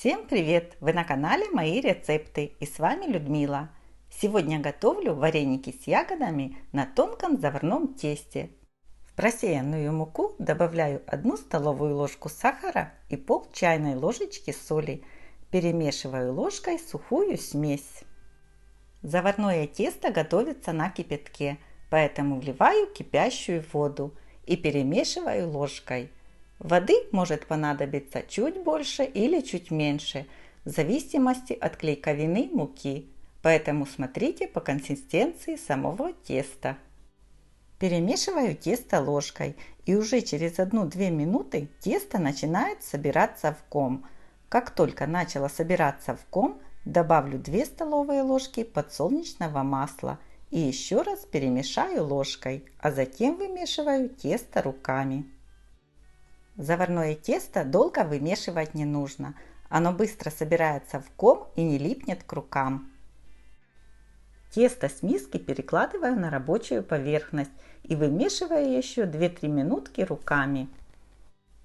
Всем привет! Вы на канале Мои рецепты и с вами Людмила. Сегодня готовлю вареники с ягодами на тонком заварном тесте. В просеянную муку добавляю 1 столовую ложку сахара и пол чайной ложечки соли. Перемешиваю ложкой сухую смесь. Заварное тесто готовится на кипятке, поэтому вливаю кипящую воду и перемешиваю ложкой. Воды может понадобиться чуть больше или чуть меньше, в зависимости от клейковины муки, поэтому смотрите по консистенции самого теста. Перемешиваю тесто ложкой, и уже через 1-2 минуты тесто начинает собираться в ком. Как только начало собираться в ком, добавлю 2 столовые ложки подсолнечного масла и еще раз перемешаю ложкой, а затем вымешиваю тесто руками. Заварное тесто долго вымешивать не нужно, оно быстро собирается в ком и не липнет к рукам. Тесто с миски перекладываю на рабочую поверхность и вымешиваю еще 2-3 минутки руками.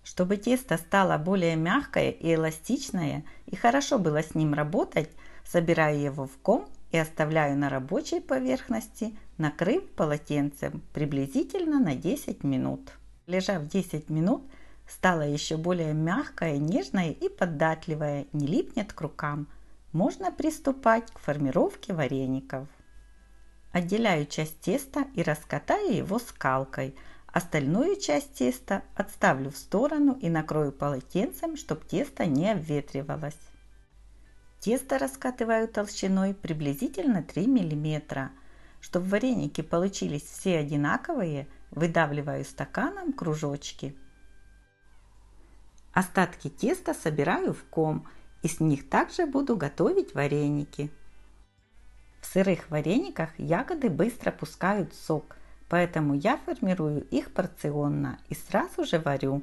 Чтобы тесто стало более мягкое и эластичное и хорошо было с ним работать, собираю его в ком и оставляю на рабочей поверхности, накрыв полотенцем приблизительно на 10 минут. Лежав 10 минут, стало еще более мягкое, нежное и податливое, не липнет к рукам. Можно приступать к формировке вареников. Отделяю часть теста и раскатаю его скалкой. Остальную часть теста отставлю в сторону и накрою полотенцем, чтобы тесто не обветривалось. Тесто раскатываю толщиной приблизительно 3 мм. Чтобы вареники получились все одинаковые, выдавливаю стаканом кружочки. Остатки теста собираю в ком и с них также буду готовить вареники. В сырых варениках ягоды быстро пускают сок, поэтому я формирую их порционно и сразу же варю.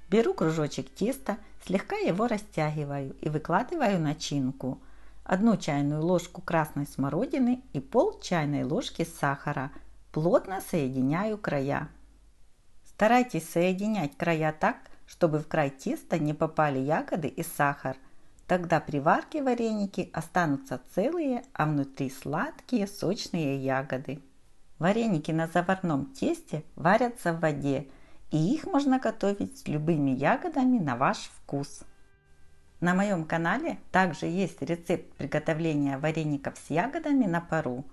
Беру кружочек теста, слегка его растягиваю и выкладываю начинку. 1 чайную ложку красной смородины и пол чайной ложки сахара. Плотно соединяю края. Старайтесь соединять края так, чтобы в край теста не попали ягоды и сахар. Тогда при варке вареники останутся целые, а внутри сладкие, сочные ягоды. Вареники на заварном тесте варятся в воде, и их можно готовить с любыми ягодами на ваш вкус. На моем канале также есть рецепт приготовления вареников с ягодами на пару.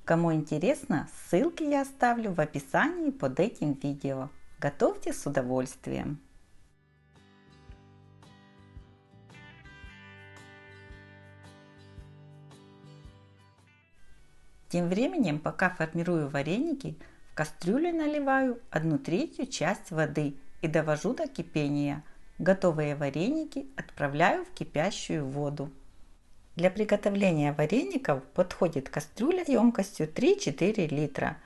Кому интересно, ссылки я оставлю в описании под этим видео. Готовьте с удовольствием! Тем временем, пока формирую вареники, в кастрюлю наливаю 1/3 часть воды и довожу до кипения. Готовые вареники отправляю в кипящую воду. Для приготовления вареников подходит кастрюля емкостью 3-4 литра.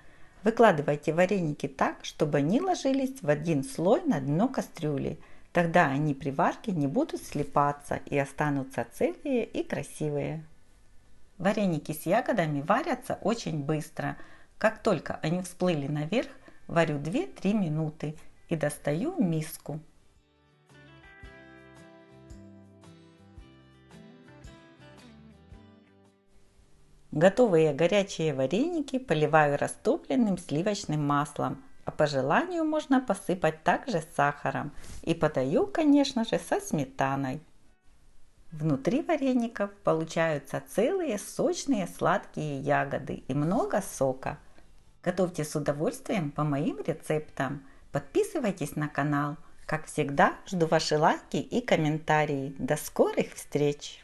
Выкладывайте вареники так, чтобы они ложились в один слой на дно кастрюли. Тогда они при варке не будут слипаться и останутся целые и красивые. Вареники с ягодами варятся очень быстро. Как только они всплыли наверх, варю 2-3 минуты и достаю в миску. Готовые горячие вареники поливаю растопленным сливочным маслом, а по желанию можно посыпать также сахаром, и подаю, конечно же, со сметаной. Внутри вареников получаются целые сочные сладкие ягоды и много сока. Готовьте с удовольствием по моим рецептам. Подписывайтесь на канал. Как всегда, жду ваши лайки и комментарии. До скорых встреч!